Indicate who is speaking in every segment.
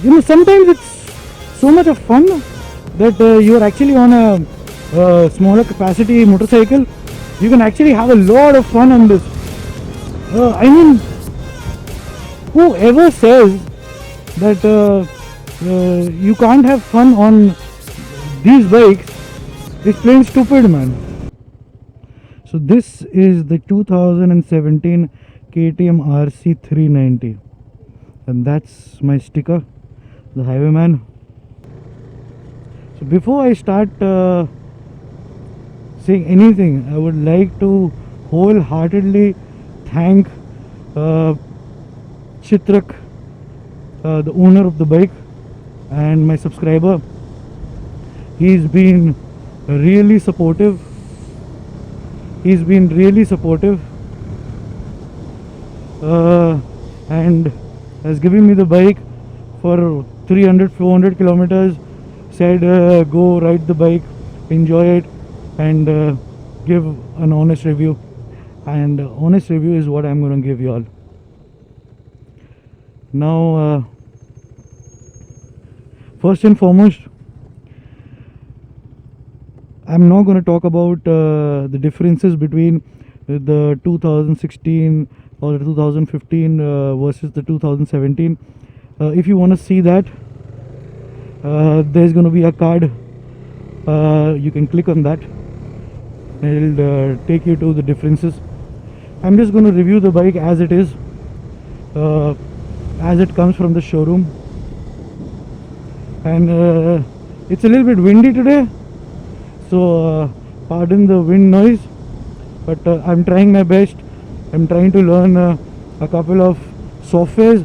Speaker 1: You know, sometimes it's so much of fun that you're actually on a smaller capacity motorcycle. You can actually have a lot of fun on this. I mean, whoever says that you can't have fun on these bikes is plain stupid, man. So this is the 2017 KTM RC 390, and that's my sticker, the Highwayman. So before I start saying anything, I would like to wholeheartedly thank Chitrak, the owner of the bike, and my subscriber. He's been really supportive. And has given me the bike for 300-400 kilometers. Said go ride the bike, enjoy it, and give an honest review. And honest review is what I'm going to give you all. Now, first and foremost, I'm not going to talk about the differences between the 2016 or the 2015 versus the 2017. If you want to see that, there's going to be a card. You can click on that. It'll take you to the differences. I'm just going to review the bike as it is, as it comes from the showroom. And it's a little bit windy today, so pardon the wind noise, but I'm trying my best. I'm trying to learn a couple of softwares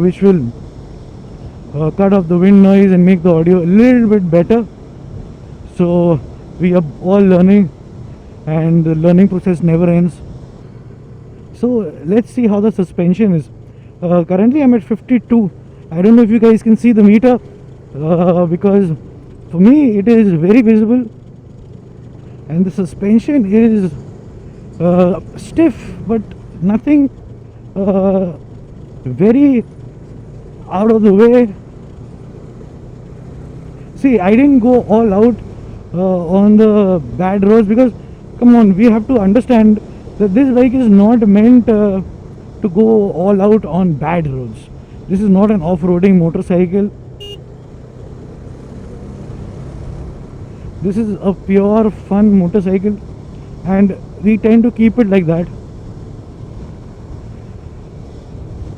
Speaker 1: which will cut off the wind noise and make the audio a little bit better. So we are all learning, and the learning process never ends. So let's see how the suspension is. Currently I'm at 52. I don't know if you guys can see the meter, because for me it is very visible, and the suspension is stiff, but nothing very out of the way. See, I didn't go all out on the bad roads, because come on, we have to understand that this bike is not meant to go all out on bad roads. This is not an off-roading motorcycle. This is a pure fun motorcycle, and we tend to keep it like that.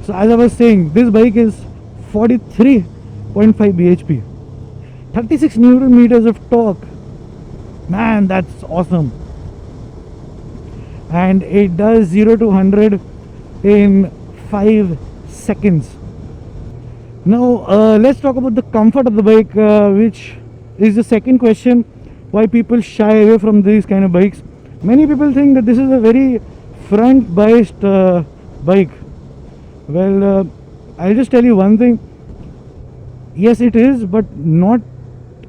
Speaker 1: So as I was saying, this bike is 43.5 bhp, 36 newton meters of torque. Man, that's awesome. And it does 0 to 100 in 5 seconds. Now let's talk about the comfort of the bike, which is the second question why people shy away from these kind of bikes. Many people think that this is a very front biased bike. Well, I'll just tell you one thing. Yes, it is, but not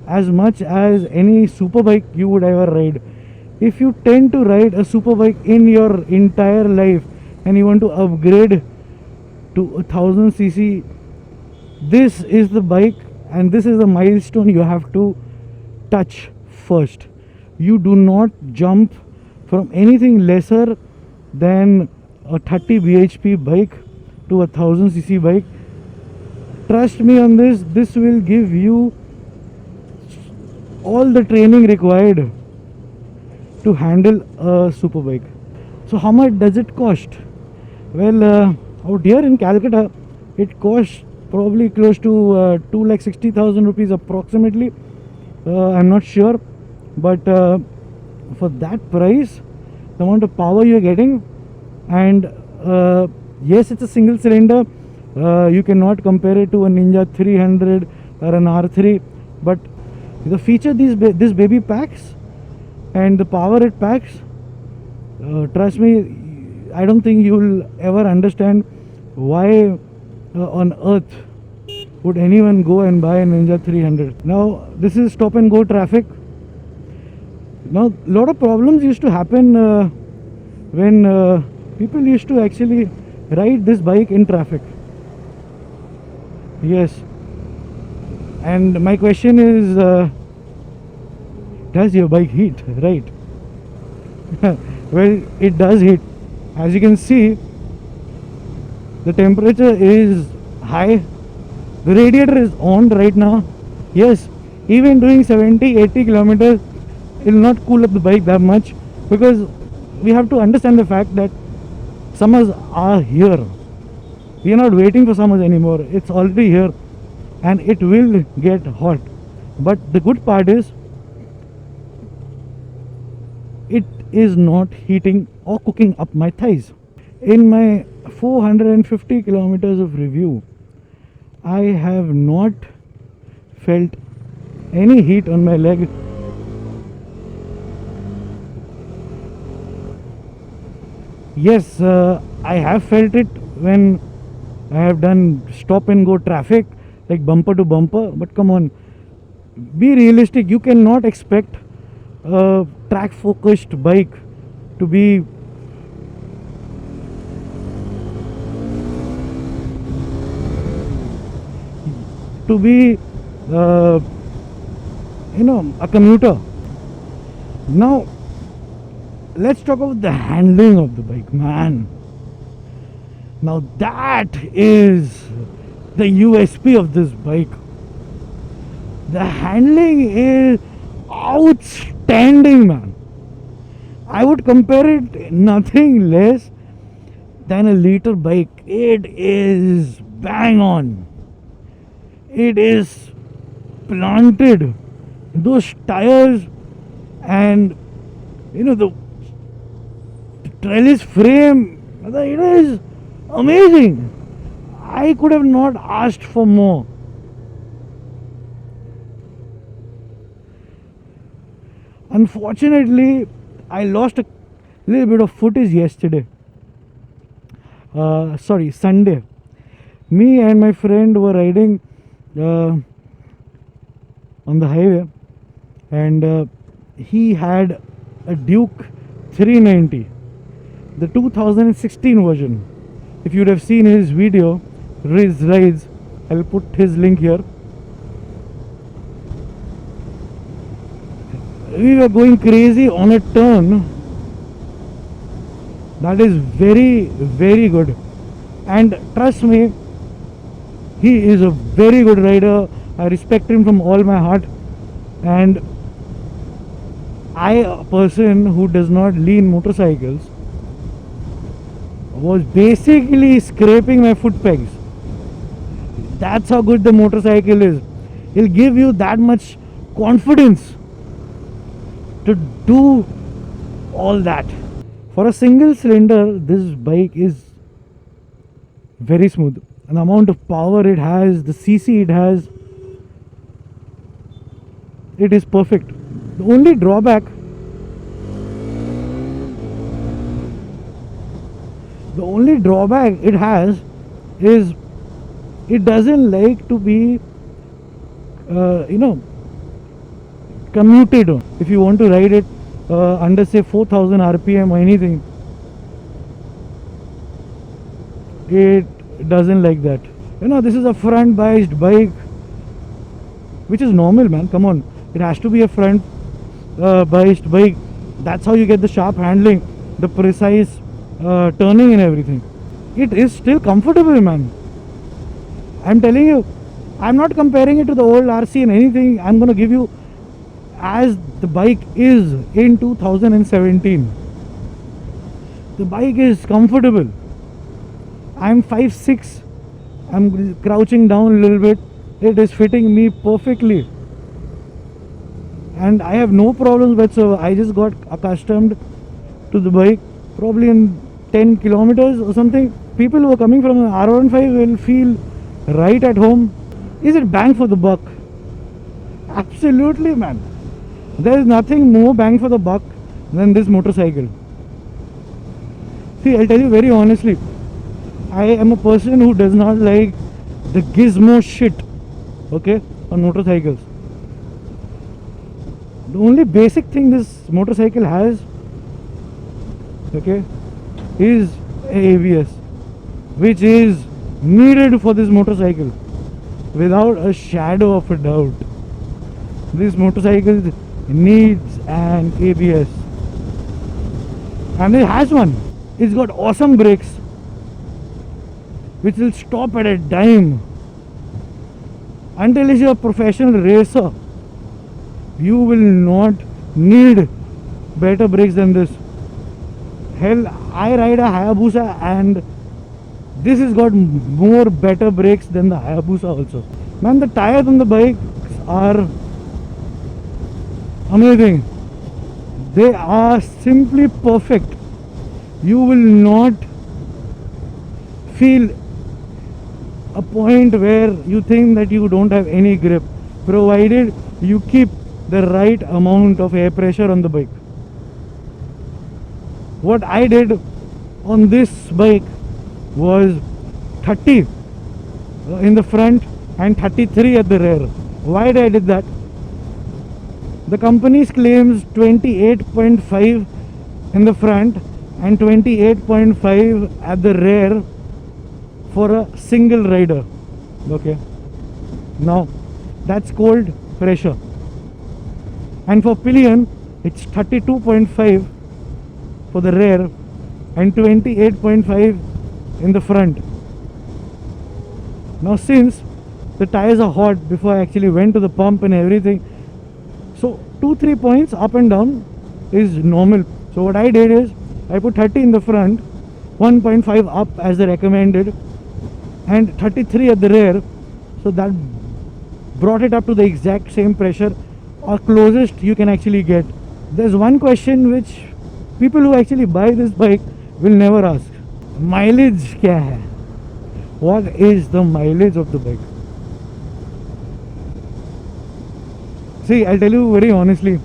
Speaker 1: as much as any superbike you would ever ride. If you tend to ride a superbike in your entire life and you want to upgrade to 1000cc, this is the bike, and this is the milestone you have to touch first. You do not jump from anything lesser than a 30 bhp bike to a 1000cc bike. Trust me on this. This will give you all the training required to handle a superbike. So how much does it cost? Well, out here in Calcutta, it costs probably close to 2,60,000 rupees approximately. I'm not sure, but for that price, the amount of power you're getting, and yes, it's a single cylinder. You cannot compare it to a Ninja 300 or an R3, but the feature this baby packs and the power it packs, trust me, I don't think you'll ever understand why on earth would anyone go and buy a Ninja 300. Now this is stop and go traffic. Now a lot of problems used to happen when people used to actually ride this bike in traffic. Yes, And my question is, does your bike heat? Right? Well, it does heat. As you can see, the temperature is high. The radiator is on right now. Yes, even doing 70-80 kilometers, it will not cool up the bike that much, because we have to understand the fact that summers are here. We are not waiting for summers anymore. It's already here and it will get hot. But the good part is, it is not heating or cooking up my thighs. In my 450 kilometers of review, I have not felt any heat on my leg. Yes, I have felt it when I have done stop and go traffic, like bumper to bumper. But come on, be realistic. You cannot expect a track focused bike to be a commuter. Now let's talk about the handling of the bike, man. Now that is the USP of this bike. The handling is outstanding, man. I would compare it nothing less than a liter bike. It is bang on. It is planted. Those tires and the trellis frame, it is amazing. I could have not asked for more. Unfortunately, I lost a little bit of footage yesterday. Sunday. Me and my friend were riding on the highway, and he had a Duke 390, the 2016 version. If you would have seen his video, his rides, I'll put his link here. We were going crazy on a turn that is very, very good. And trust me, he is a very good rider. I respect him from all my heart. And I, a person who does not lean motorcycles, was basically scraping my foot pegs. That's how good the motorcycle is. It'll give you that much confidence to do all that. For a single cylinder, this bike is very smooth. An amount of power it has, the cc it has, it is perfect. The only drawback it has is it doesn't like to be commuted on. If you want to ride it under say 4000 rpm or anything, it doesn't like that. This is a front biased bike, which is normal, man. Come on, it has to be a front biased bike. That's how you get the sharp handling, the precise turning and everything. It is still comfortable, man. I'm telling you, I'm not comparing it to the old RC and anything. I'm gonna give you as the bike is in 2017. The bike is comfortable. I'm 5'6". I'm crouching down a little bit. It is fitting me perfectly. And I have no problems whatsoever. I just got accustomed to the bike. Probably in 10 kilometers or something, people who are coming from an R15 will feel right at home. Is it bang for the buck? Absolutely, man. There is nothing more bang for the buck than this motorcycle. See, I'll tell you very honestly, I am a person who does not like the gizmo shit, okay, on motorcycles. The only basic thing this motorcycle has, okay, is ABS, which is needed for this motorcycle. without a shadow of a doubt. This motorcycle needs an ABS, and it has one. It's got awesome brakes which will stop at a dime. Until you're a professional racer, you will not need better brakes than this. Hell, I ride a Hayabusa and this has got more better brakes than the Hayabusa also. Man, the tires on the bikes are amazing. They are simply perfect. You will not feel a point where you think that you don't have any grip, provided you keep the right amount of air pressure on the bike. What I did on this bike was 30 in the front and 33 at the rear. Why did I did that? The company claims 28.5 in the front and 28.5 at the rear for a single rider. Okay, now that's called pressure, and for pillion it's 32.5 for the rear and 28.5 in the front. Now since the tires are hot before I actually went to the pump and everything, so 2-3 points up and down is normal. So what I did is I put 30 in the front, 1.5 up as the recommended, and 33 at the rear, so that brought it up to the exact same pressure or closest you can actually get. There's one question which people who actually buy this bike will never ask. Mileage kya hai? What is the mileage of the bike? See, I'll tell you very honestly,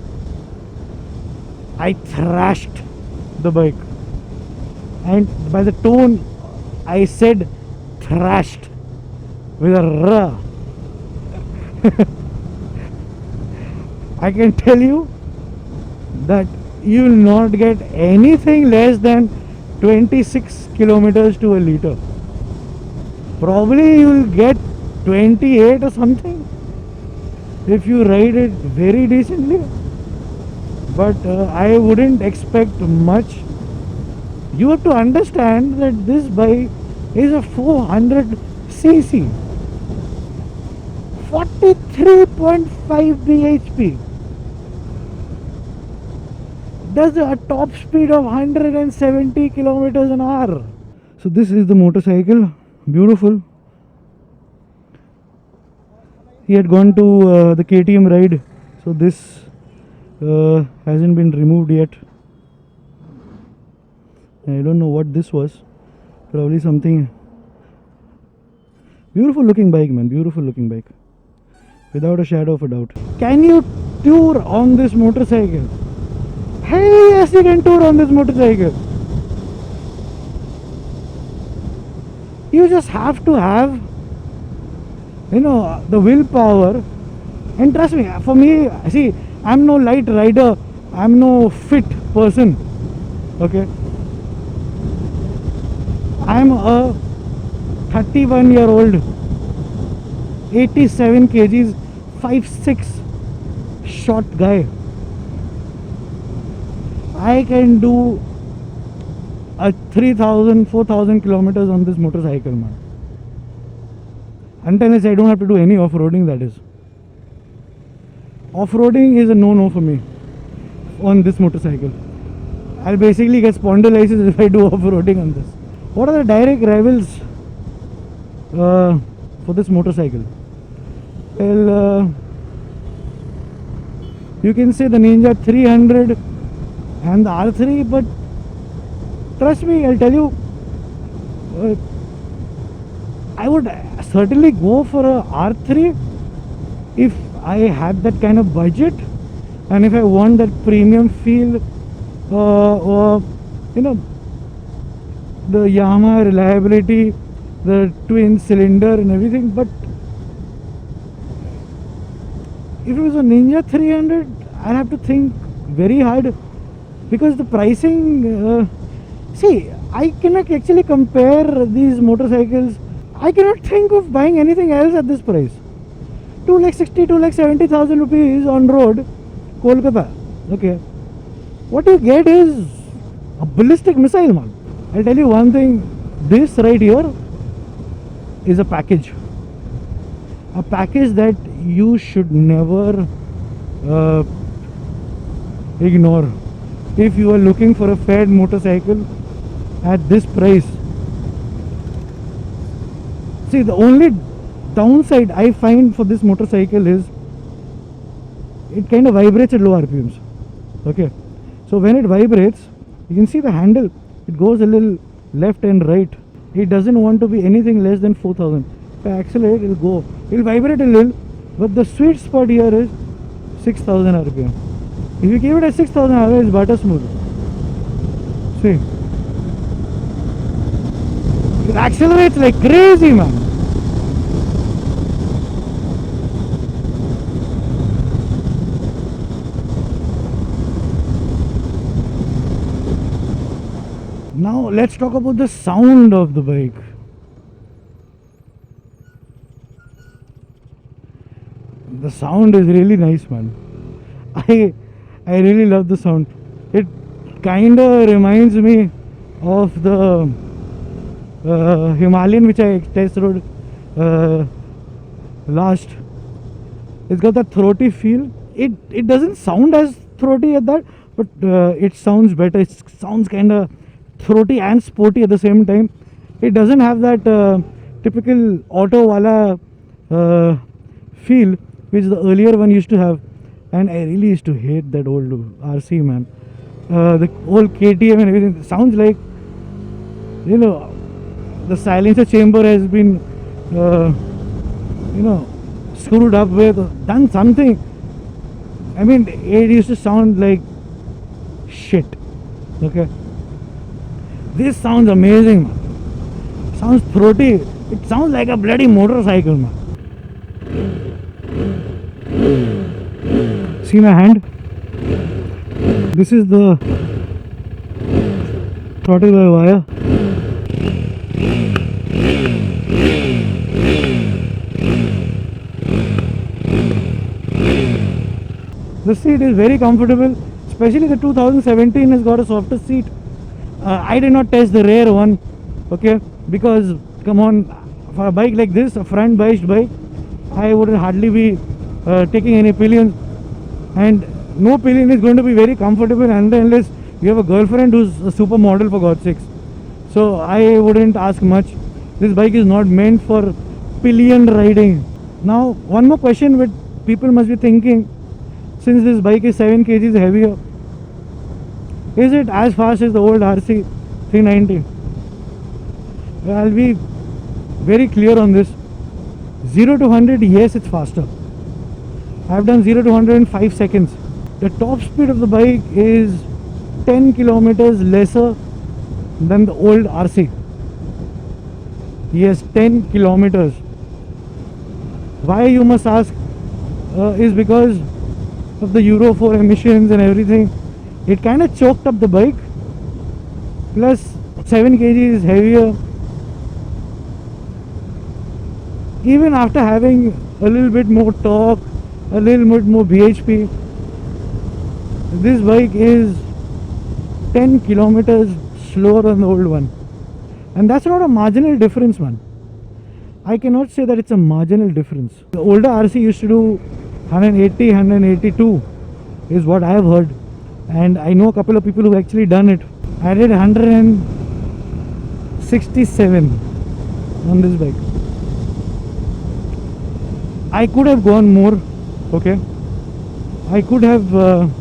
Speaker 1: I thrashed the bike, and by the tone I said thrashed with a R. I can tell you that you will not get anything less than 26 kilometers to a liter. Probably you will get 28 or something if you ride it very decently, but I wouldn't expect much. You have to understand that this bike is a 400cc, 43.5 bhp, does a top speed of 170 kilometers an hour. So this is the motorcycle, beautiful. He had gone to the KTM ride, so this hasn't been removed yet. I don't know what this was, probably something. Beautiful looking bike, man, beautiful looking bike, without a shadow of a doubt. Can you tour on this motorcycle? Hey, yes, you can tour on this motorcycle. You just have to have, you know, the willpower. And trust me, for me, see, I'm no light rider, I'm no fit person, okay. I'm a 31-year-old, 87 kgs, 5'6", short guy. I can do a 3,000-4,000 kilometers on this motorcycle, man. Until I don't have to do any off-roading, that is. Off-roading is a no-no for me on this motorcycle. I'll basically get spondylitis if I do off-roading on this. What are the direct rivals for this motorcycle? Well, you can say the Ninja 300 and the R3, but trust me, I'll tell you, I would certainly go for a R3 if I had that kind of budget, and if I want that premium feel, or you know, the Yamaha reliability, the twin cylinder and everything. But if it was a Ninja 300, I'd have to think very hard, because the pricing, see, I cannot actually compare these motorcycles. I cannot think of buying anything else at this price. 260, 270,000 rupees on road, Kolkata. Okay. What you get is a ballistic missile, man. I'll tell you one thing. This right here is a package. A package that you should never ignore. If you are looking for a fair motorcycle at this price. See, the only downside I find for this motorcycle is it kind of vibrates at low RPMs. Okay, so when it vibrates, you can see the handle, it goes a little left and right. It doesn't want to be anything less than 4000. If I accelerate, it will go, it will vibrate a little, but the sweet spot here is 6000 RPM. If you keep it at 6000 RPM, it's butter smooth. See, it accelerates like crazy, man. Now let's talk about the sound of the bike. The sound is really nice, man. I really love the sound. It kinda reminds me of the Himalayan which I test rode last. It's got that throaty feel. It doesn't sound as throaty as that, but it sounds better. It sounds kinda throaty and sporty at the same time. It doesn't have that typical auto wala feel which the earlier one used to have, and I really used to hate that old RC, man. The old KTM and everything sounds like, you know, the silencer chamber has been screwed up with, done something. I mean, it used to sound like shit. Okay, this sounds amazing, man. Sounds throaty. It sounds like a bloody motorcycle, man. See my hand? This is the throttle by wire. The seat is very comfortable, especially the 2017 has got a softer seat. I did not test the rear one, okay, because come on, for a bike like this, a front biased bike, I would hardly be taking any pillion, and no pillion is going to be very comfortable unless you have a girlfriend who's a supermodel, for God's sakes. So I wouldn't ask much. This bike is not meant for pillion riding. Now one more question which people must be thinking, since this bike is 7 kgs heavier, is it as fast as the old RC 390? Well, I'll be very clear on this. 0 to 100, yes, it's faster. I've done 0 to 100 in 5 seconds. The top speed of the bike is 10 kilometers lesser than the old RC. Yes, 10 kilometers. Why, you must ask, is because of the Euro 4 emissions and everything. It kind of choked up the bike. Plus 7 kg is heavier. Even after having a little bit more torque, a little bit more bhp, this bike is 10 kilometers slower than the old one. And that's not a marginal difference, man. I cannot say that it's a marginal difference. The older RC used to do 180, 182 is what I have heard, and I know a couple of people who actually done it. I did 167 on this bike. I could have gone more, okay. I could have done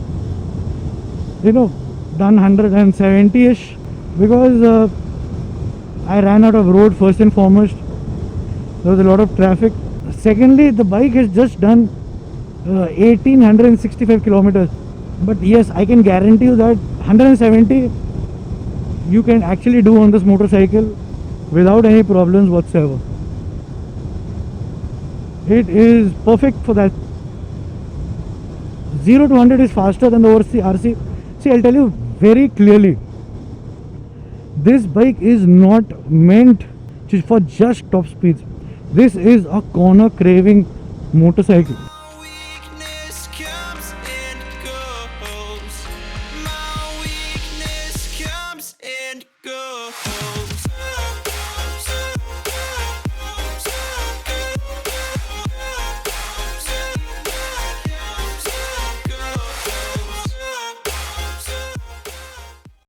Speaker 1: 170ish, because I ran out of road first and foremost. There was a lot of traffic. Secondly, the bike has just done 1865 kilometers. But yes, I can guarantee you that 170 you can actually do on this motorcycle without any problems whatsoever. It is perfect for that. 0 to 100 is faster than the RC. See, I'll tell you very clearly, this bike is not meant for just top speeds. This is a corner craving motorcycle.